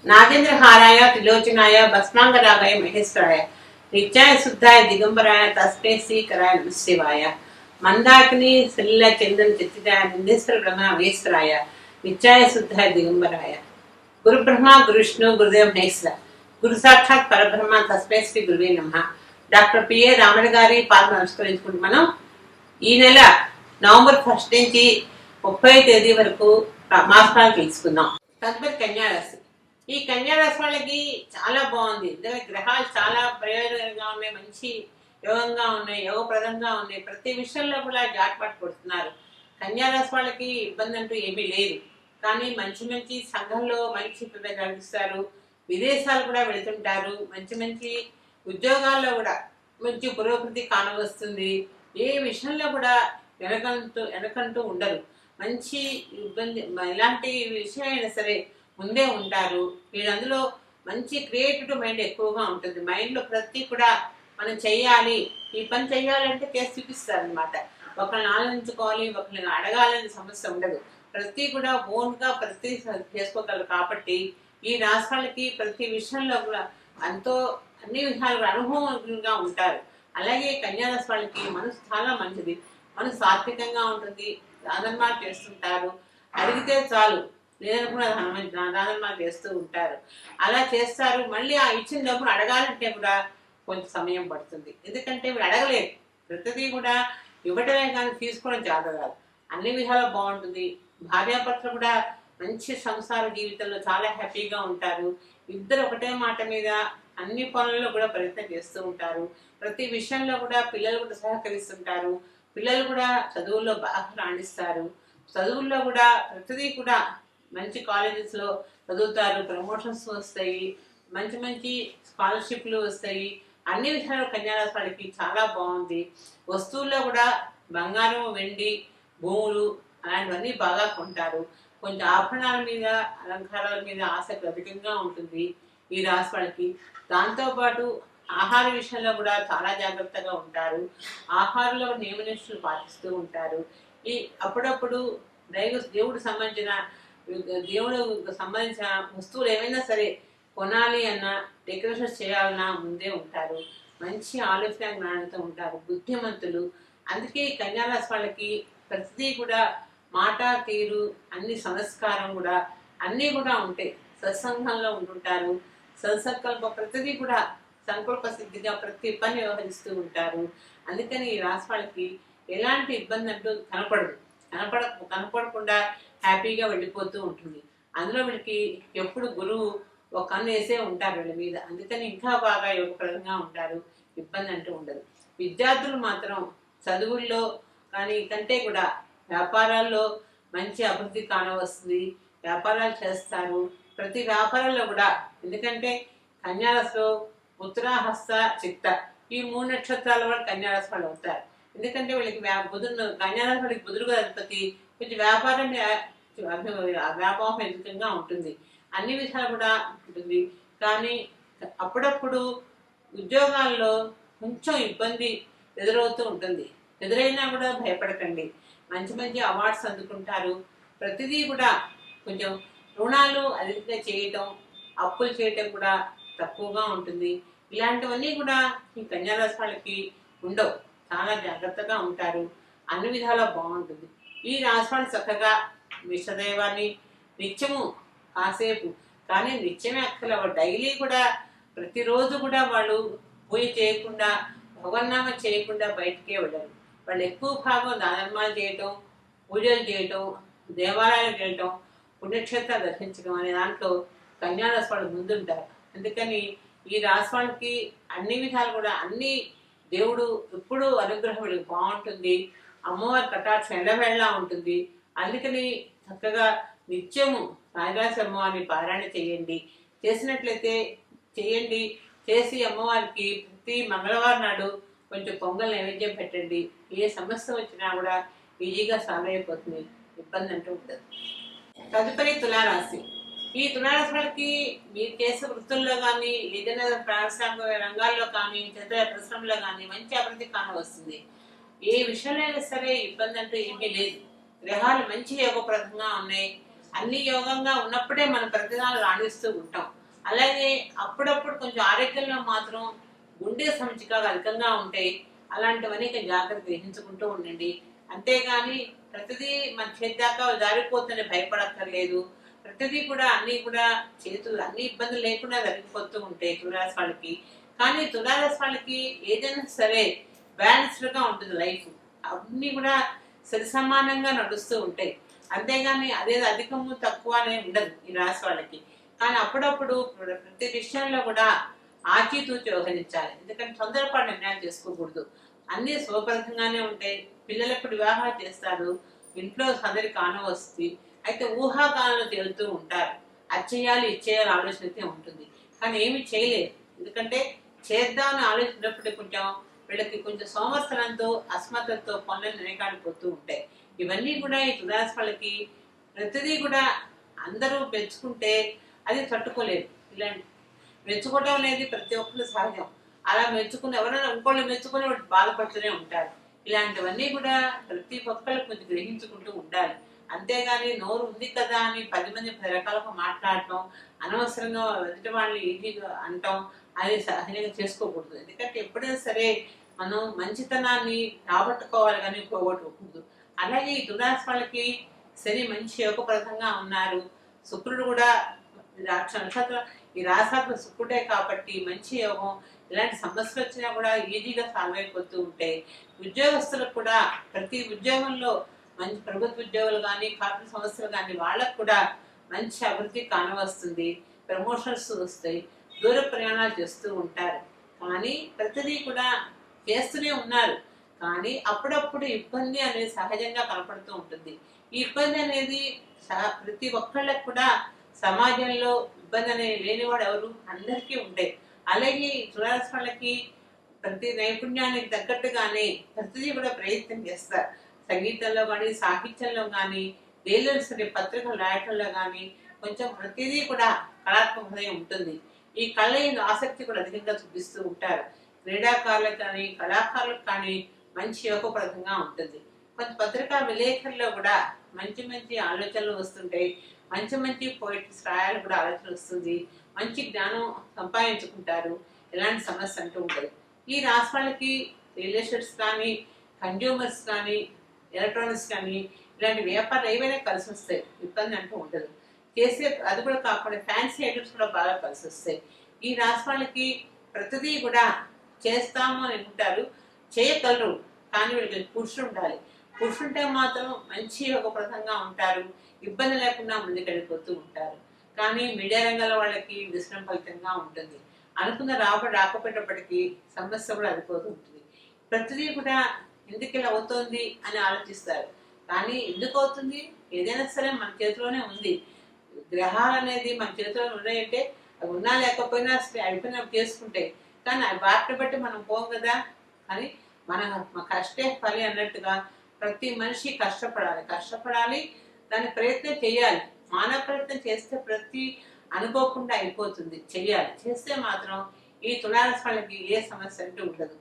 नागेन्द्रहाराय त्रिलोचनाय भस्मांगरागाय महेश्वराय नित्याय शुद्धाय दिगंबराय तस्मै श्रीकराय नमः शिवाय मंदाकिनी श्रील चंदन चित्तिदाय निंदेश्वर ब्रह्म महेश्वराय नित्याय शुद्धाय दिगंबराय गुरु ब्रह्मा गुरु विष्णु गुरुदेव महेश्वर गुरु साक्षात परब्रह्म तस्मै श्री गुरुवे नमः డాక్టర్ పిఏ రామణ గారి పాలన నమస్కరించుకుంటూ మనం ఈ నెల నవంబర్ 1 నుంచి 30 తేదీ వరకు మాసాలు తెలుసుకుందాం. తదుపరి కన్యారాశి. ఈ కన్యారాశి వాళ్ళకి చాలా బాగుంది. ఇందులో గ్రహాలు చాలా ప్రయోజనంగా ఉన్నాయి, మంచి యోగంగా ఉన్నాయి, యోగప్రదంగా ఉన్నాయి. ప్రతి విషయంలో కూడా జాట్పాటు కొడుతున్నారు. కన్యారాశి వాళ్ళకి ఇబ్బంది అంటూ ఏమీ లేదు. కానీ మంచి మంచి సంఘంలో మంచి పేరు కనిపిస్తారు. విదేశాలు కూడా వెళుతుంటారు. మంచి మంచి ఉద్యోగాల్లో కూడా మంచి పురోగతి కానవస్తుంది. ఏ విషయంలో కూడా వెనకంటూ ఉండరు. మంచి ఇబ్బంది ఎలాంటి విషయం అయినా సరే ముందే ఉంటారు. వీళ్ళందులో మంచి క్రియేటివ్ మైండ్ ఎక్కువగా ఉంటుంది. మైండ్లో ప్రతి కూడా మనం చెయ్యాలి, ఈ పని చెయ్యాలంటే చేసి చూపిస్తారు అనమాట. ఒకరిని ఆలోచించుకోవాలి, ఒకరిని అడగాలని సమస్య ఉండదు. ప్రతి కూడా ఓన్గా ప్రతి చేసుకోగలరు. కాబట్టి ఈ రాష్ట్రాలకి ప్రతి విషయంలో కూడా ఎంతో అన్ని విధాలుగా అనుభవంగా ఉంటారు. అలాగే కన్యారాశి వాళ్ళకి మనసు చాలా మంచిది. మనసు సాత్వికంగా ఉంటుంది. దానధర్మాలు చేస్తుంటారు. అడిగితే చాలు, లేదనుకున్న దానధర్మాలు చేస్తూ ఉంటారు. అలా చేస్తారు. మళ్ళీ ఆ ఇచ్చిన డబ్బులు అడగాలంటే కూడా కొంచెం సమయం పడుతుంది. ఎందుకంటే వీళ్ళు అడగలేదు. ప్రతిదీ కూడా ఇవ్వటమే కానీ తీసుకోవడం జాగ్రత్త. అన్ని విధాలు బాగుంటుంది. భార్యాభర్తలు కూడా మంచి సంసార జీవితంలో చాలా హ్యాపీగా ఉంటారు. ఇద్దరు ఒకటే మాట మీద అన్ని పనుల్లో కూడా ప్రయత్నం చేస్తూ ఉంటారు. ప్రతి విషయంలో కూడా పిల్లలు కూడా సహకరిస్తుంటారు. పిల్లలు కూడా చదువుల్లో బాగా రాణిస్తారు. చదువుల్లో కూడా ప్రతిదీ కూడా మంచి కాలేజెస్లో చదువుతారు. ప్రమోషన్స్ వస్తాయి. మంచి మంచి స్కాలర్షిప్లు వస్తాయి. అన్ని విషయాలు కన్యారాశి వాళ్ళకి చాలా బాగుంది. వస్తువుల్లో కూడా బంగారం, వెండి, భూములు అలాంటివన్నీ బాగా కొంటారు. కొంచెం ఆభరణాల మీద, అలంకారాల మీద ఆసక్తి అధికంగా ఉంటుంది ఈ రాశి వాళ్ళకి. దాంతోపాటు ఆహార విషయంలో కూడా చాలా జాగ్రత్తగా ఉంటారు. ఆహారంలో నియమనిష్టలు పాటిస్తూ ఉంటారు. ఈ అప్పుడప్పుడు దేవుడికి సంబంధించిన వస్తువులు ఏమైనా సరే కొనాలి అన్నా, డెకరేషన్ చేయాలన్నా ముందే ఉంటారు. మంచి ఆలోచన జ్ఞానంతో ఉంటారు. బుద్ధిమంతులు. అందుకే కన్యారాశి వాళ్ళకి ప్రతిదీ కూడా మాట తీరు, అన్ని సంస్కారం కూడా అన్నీ కూడా ఉంటాయి. సత్సంగంలో ఉంటుంటారు. సత్సంకల్ప ప్రతిదీ కూడా సంకల్ప సిద్ధిగా ప్రతి పని వ్యవహరిస్తూ ఉంటారు. అందుకని ఈ రాశి వాళ్ళకి ఎలాంటి ఇబ్బంది అంటూ కనపడకుండా హ్యాపీగా వెళ్ళిపోతూ ఉంటుంది. అందులో వీళ్ళకి ఎప్పుడు గురువు ఒక కన్ను వేసే ఉంటారు వీళ్ళ మీద. అందుకని ఇంకా బాగా యోగప్రదంగా ఉంటారు. ఇబ్బంది అంటూ ఉండదు. విద్యార్థులు మాత్రం చదువుల్లో కానీ కంటే కూడా వ్యాపారాల్లో మంచి అభివృద్ధి కానవస్తుంది. వ్యాపారాలు చేస్తారు. ప్రతి వ్యాపారంలో కూడా, ఎందుకంటే కన్యారాశిలో ఉత్తరాహస్త, చిత్త ఈ 3 నక్షత్రాల వాళ్ళు కన్యారాశి వాళ్ళు అవుతారు. ఎందుకంటే వీళ్ళకి కన్యారాశి వాళ్ళకి బుధుడుగా అధిపతి. కొంచెం వ్యాపారం ఎదుగుతంగా ఉంటుంది. అన్ని విషయాలు కూడా ఉంటుంది. కానీ అప్పుడప్పుడు ఉద్యోగాల్లో కొంచెం ఇబ్బంది ఎదురవుతూ ఉంటుంది. ఎదురైనా కూడా భయపడకండి. మంచి మంచి అవార్డ్స్ అందుకుంటారు. ప్రతిదీ కూడా కొంచెం రుణాలు అధికంగా చేయటం, అప్పులు చేయటం కూడా తక్కువగా ఉంటుంది. ఇలాంటివన్నీ కూడా ఈ కన్యారాశి వాళ్ళకి ఉండవు. చాలా జాగ్రత్తగా ఉంటారు. అన్ని విధాలా బాగుంటుంది. ఈ రాశి వాళ్ళు చక్కగా విషదైవాన్ని నిత్యము కాసేపు, కానీ నిత్యమే అక్కల డైలీ కూడా ప్రతిరోజు కూడా వాళ్ళు పూజ చేయకుండా, భగవన్నామం చేయకుండా బయటికే వెళ్ళరు. వాళ్ళు ఎక్కువ భాగం దానధర్మాలు చేయటం, పూజలు చేయటం, దేవాలయాలకు వెళ్ళటం, పుణ్యక్షేత్రాలు దర్శించడం అనే దాంట్లో కన్యారాశి వాళ్ళు ముందుంటారు. అందుకని ఈ రాశి వాళ్ళకి అన్ని విధాలు కూడా అన్ని దేవుడు ఎప్పుడూ అనుగ్రహం వీళ్ళకి బాగుంటుంది. అమ్మవారి కటాక్షం ఎల్లవేళలా ఉంటుంది. అందుకని చక్కగా నిత్యము సాయిరాశి అమ్మవారిని పారాయణ చేయండి. చేసినట్లయితే చేయండి. చేసి అమ్మవారికి ప్రతి మంగళవారం నాడు కొంచెం పొంగల్ నైవేద్యం పెట్టండి. ఏ సమస్య వచ్చినా కూడా ఈజీగా సాల్వ్ అయిపోతుంది. ఇబ్బంది అంటూ ఉంటుంది. తదుపరి తులారాశి. ఈ తులారాశి వాళ్ళకి మీరు చేసే వృత్తుల్లో కానీ, ఏదైనా పారిశ్రామిక రంగాల్లో కానీ, చదువు పరిశ్రమలో కానీ మంచి అభివృద్ధి కానవస్తుంది. ఏ విషయంలో అయినా సరే ఇబ్బంది అంటూ ఏమీ లేదు. గ్రహాలు మంచి యోగప్రదంగా ఉన్నాయి. అన్ని యోగంగా ఉన్నప్పుడే మనం ప్రతిదాలు రాణిస్తూ ఉంటాం. అలాగే అప్పుడప్పుడు కొంచెం ఆరోగ్యంలో మాత్రం గుండె సమిచికలు అధికంగా ఉంటాయి. అలాంటివన్నీ కొంచెం జాగ్రత్త గ్రహించుకుంటూ ఉండండి. అంతేగాని ప్రతిదీ మన చేద్దాకా జారిపోతుందని భయపడక్కర్లేదు. ప్రతిదీ కూడా అన్ని కూడా చేతులు అన్ని ఇబ్బందులు లేకుండా జరిగిపోతూ ఉంటాయి తులారాశి వాళ్ళకి. కానీ తులారాశి వాళ్ళకి ఏదైనా సరే బ్యాలెన్స్డ్ గా ఉంటుంది లైఫ్. అన్ని కూడా సరి సమానంగా నడుస్తూ ఉంటాయి. అంతేగాని అదేదో అధికము తక్కువ అనేది ఉండదు ఈ రాశి వాళ్ళకి. కానీ అప్పుడప్పుడు ప్రతి విషయంలో కూడా ఆచితూచి వ్యవహరించాలి. ఎందుకంటే తొందరపాటు నిర్ణయాలు చేసుకోకూడదు. అన్ని శుభప్రదంగానే ఉంటాయి. పిల్లలకు వివాహాలు చేస్తారు, ఇంట్లో సందడి కానవస్తుంది. అయితే ఊహాగానాలు తేలుతూ ఉంటారు. అది చేయాలి ఇది చేయాలి ఆలోచన అయితే ఉంటుంది, కానీ ఏమి చేయలేదు. ఎందుకంటే చేద్దామని ఆలోచించినప్పుడు కొంచెం వీళ్ళకి కొంచెం సోమర్థనంతో అస్మతతో పనులను వెనకాడిపోతూ ఉంటాయి. ఇవన్నీ కూడా ఈ తులారాశి వాళ్ళకి ప్రతిదీ కూడా అందరూ మెచ్చుకుంటే అది తట్టుకోలేదు. ఇలాంటి మెచ్చుకోవడం అనేది ప్రతి ఒక్కరు సహజం. అలా మెచ్చుకుని ఎవరైనా ఇంకోళ్ళు మెచ్చుకుని బాధపడుతూనే ఉంటారు. ఇలాంటివన్నీ కూడా ప్రతి ఒక్కళ్ళు కొంచెం గ్రహించుకుంటూ ఉండాలి. అంతేగాని నోరు ఉంది కదా అని 10 మంది 10 రకాలుగా మాట్లాడటం, అనవసరంగా ఎదుటి వాళ్ళని ఈజీగా అంటాం అది సహజంగా చేసుకోకూడదు. ఎందుకంటే ఎప్పుడైనా సరే మనం మంచితనాన్ని రాబట్టుకోవాలి కానీ పోగొట్టుకోకూడదు. అలాగే ఈ తులారాశి వాళ్ళకి శని మంచి యోగప్రదంగా ఉన్నారు. శుక్రుడు కూడా నక్షత్రం ఈ రాశాత్మ శుక్రుడే కాబట్టి మంచి యోగం. ఇలాంటి సమస్యలు వచ్చినా కూడా ఈజీగా సాల్వ్ అయిపోతూ ఉంటాయి. ఉద్యోగస్తులకు కూడా ప్రతి ఉద్యోగంలో మంచి ప్రభుత్వ ఉద్యోగులు కానీ కార్పొరేట్ సంస్థలు కానీ వాళ్ళకు కూడా మంచి అభివృద్ధి కానవస్తుంది. ప్రమోషన్స్ వస్తాయి. దూర ప్రయాణాలు చేస్తూ ఉంటారు. కానీ ప్రతిదీ కూడా చేస్తూనే ఉన్నారు. కానీ అప్పుడప్పుడు ఇబ్బంది అనేది సహజంగా కనపడుతూ ఉంటుంది. ఈ ఇబ్బంది అనేది ప్రతి ఒక్కళ్ళకి కూడా సమాజంలో ఇబ్బంది అనేది లేనివాడు ఎవరు, అందరికీ ఉంటాయి. అలాగే తులారాశి వాళ్ళకి ప్రతి నైపుణ్యానికి తగ్గట్టుగానే ప్రతిదీ కూడా ప్రయత్నం చేస్తారు. సంగీతంలో కానీ సాహిత్యంలో కానీ దేనిలో సరే పత్రికలు రాయటంలో కానీ కొంచెం ప్రతిదీ కూడా కళాత్మకత ఉంటుంది. ఈ కళ ఆసక్తి కూడా అధికంగా చూపిస్తూ ఉంటారు. క్రీడాకారులకు కానీ కళాకారులకు కానీ మంచి యోగప్రదంగా ఉంటుంది. కొంత పత్రికా విలేకరుల్లో కూడా మంచి మంచి ఆలోచనలు వస్తుంటాయి. మంచి మంచి పోయిట్స్ రాయాలు కూడా ఆలోచన వస్తుంది. మంచి జ్ఞానం సంపాదించుకుంటారు. ఎలాంటి సమస్య అంటూ ఉంటుంది. ఈ రాశి వాళ్ళకి రియల్ ఎస్టేట్స్ కానీ కన్జ్యూమర్స్ కానీ ఎలక్ట్రానిక్స్ కానీ ఇలాంటి వ్యాపారాలు ఏవైనా కలిసి వస్తాయి. ఇబ్బంది అంటూ ఉండదు. చేసే అది కూడా కాకుండా ఫ్యాన్సీ ఐటమ్స్ కూడా బాగా కలిసి వస్తాయి. ఈ రాశి వాళ్ళకి ప్రతిదీ కూడా చేస్తాము అని అనుకుంటారు, చేయగలరు. కానీ వీళ్ళకి పురుషుడు ఉండాలి. పురుషుంటే మాత్రం మంచి యోగప్రదంగా ఉంటారు. ఇబ్బంది లేకుండా ముందుకెళ్ళిపోతూ ఉంటారు. కానీ మీడియా రంగాల వాళ్ళకి విశ్రమ ఫలితంగా ఉంటుంది. అనుకున్న రాబడి రాకపోయేటప్పటికీ సమస్య కూడా అదిపోతూ ఉంటుంది. ప్రతిదీ కూడా ఎందుకు ఇలా అవుతుంది అని ఆలోచిస్తారు. కానీ ఎందుకు అవుతుంది, ఏదైనా సరే మన చేతిలోనే ఉంది. గ్రహాలు అనేది మన చేతిలో ఉన్నాయంటే అవి ఉన్నా లేకపోయినా సరే అయిపోయినా చేసుకుంటాయి. కానీ అవి బాటను బట్టి మనం పోం కదా. కానీ మన కష్టే ఫలి అన్నట్టుగా ప్రతి మనిషి కష్టపడాలి, దాని ప్రయత్నం చేయాలి. మానవ ప్రయత్నం చేస్తే ప్రతి అనుకోకుండా అయిపోతుంది. చేస్తే మాత్రం ఈ తులారాశి వాళ్ళకి ఏ సమస్య అంటూ ఉండదు.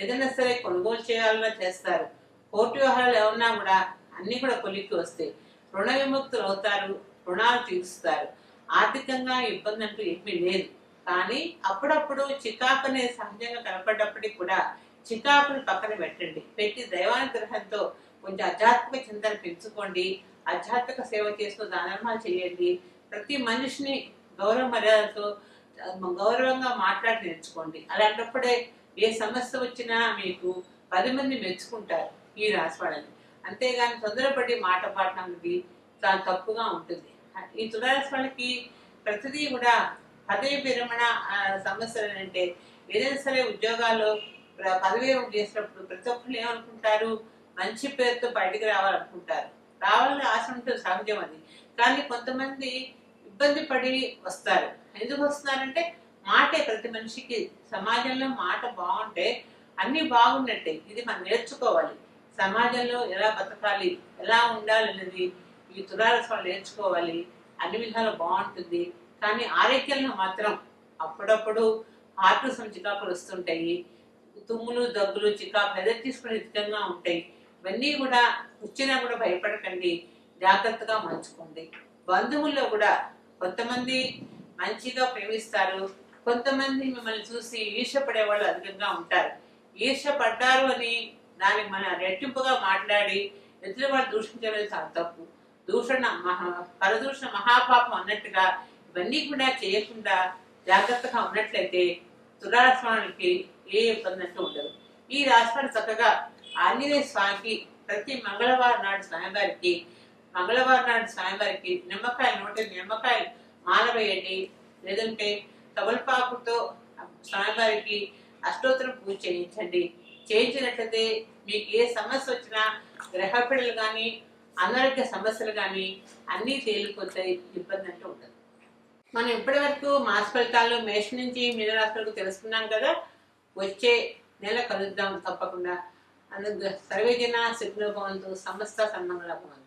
ఏదైనా సరే కొనుగోలు చేయాలన్నా చేస్తారు. కోర్టు వ్యవహారాలు ఏమన్నా కూడా అన్ని కూడా కొలిక్కి వస్తాయి. రుణ విముక్తులు అవుతారు, రుణాలు తీరుస్తారు. ఆర్థికంగా ఇబ్బంది అంటూ ఏమీ లేదు. కానీ అప్పుడప్పుడు చికాకు అనేది సహజంగా కనపడ్డప్పటికీ కూడా చికాకుని పక్కన పెట్టి దైవానుగ్రహంతో కొంచెం ఆధ్యాత్మిక చింతన పెంచుకోండి. ఆధ్యాత్మిక సేవ చేస్తూ దానధర్మాలు చేయండి. ప్రతి మనిషిని గౌరవ మర్యాదలతో గౌరవంగా మాట్లాడి నేర్చుకోండి. అలాంటప్పుడే ఏ సమస్య వచ్చినా మీకు 10 మంది మెచ్చుకుంటారు ఈ రాశి వాళ్ళని. అంతేగాని తొందరపడి మాట పాడడానికి చాలా తప్పుగా ఉంటుంది. ఈ తులారాశి వాళ్ళకి ప్రతిదీ కూడా పదవి విరమణ సమస్యలు అంటే ఏదైనా సరే ఉద్యోగాల్లో పదవి విరమణ చేసినప్పుడు ప్రతి ఒక్కరు ఏమనుకుంటారు, మంచి పేరుతో బయటికి రావాలనుకుంటారు. రావాలని ఆశ ఉంటుంది, సహజం అది. కానీ కొంతమంది ఇబ్బంది పడి వస్తారు. ఎందుకు వస్తున్నారంటే మాటే ప్రతి మనిషికి. సమాజంలో మాట బాగుంటే అన్ని బాగున్నట్టే. ఇది మనం నేర్చుకోవాలి. సమాజంలో ఎలా బతకాలి, ఎలా ఉండాలి అనేది ఈ తులారాశి వాళ్ళు నేర్చుకోవాలి. అన్ని విధాలు బాగుంటుంది. కానీ ఆరోగ్యంలో మాత్రం అప్పుడప్పుడు హార్ట్ చికాకులు వస్తుంటాయి. తుమ్ములు దగ్గులు చికాకులు ఎదురు తీసుకునే విధంగా ఉంటాయి. ఇవన్నీ కూడా వచ్చినా కూడా భయపడకండి, జాగ్రత్తగా మంచుకోండి. బంధువుల్లో కూడా కొంతమంది మంచిగా ప్రేమిస్తారు, కొంతమంది మిమ్మల్ని చూసి ఈర్ష్యపడే వాళ్ళు అధికంగా ఉంటారు. ఈర్ష్యపడ్డారు అని దానికి మన రెట్టింపుగా మాట్లాడి ఎదురు వాళ్ళు దూషించడం చాలా తప్పు. పరదూషణ మహాపాపం అన్నట్టుగా ఇవన్నీ కూడా చేయకుండా జాగ్రత్తగా ఉన్నట్లయితే తులారాశికి ఏ ఇబ్బంది అంటూ ఉండదు. ఈ రాశి చక్కగా ఆంజనేయ స్వామికి ప్రతి మంగళవారం నాడు స్వామివారికి నిమ్మకాయలు 1 నిమ్మకాయలు మాల వేయండి. లేదంటే తమలపాకుతో స్వామివారికి అష్టోత్తరం పూజ చేయించండి. చేయించినట్లయితే మీకు ఏ సమస్య వచ్చినా గ్రహపీడలు కానీ అనారోగ్య సమస్యలు కానీ అన్నీ తేలిపోతాయి, ఇబ్బంది అంటూ ఉండదు. మనం ఇప్పటి వరకు మాస ఫలితాలు మేషం నుంచి మీనరాశి వరకు తెలుసుకున్నాం కదా. వచ్చే నెల కలుద్దాం తప్పకుండా. సర్వేజన సుఖినో భవంతు, సమస్త సన్మంగళ భవంతు.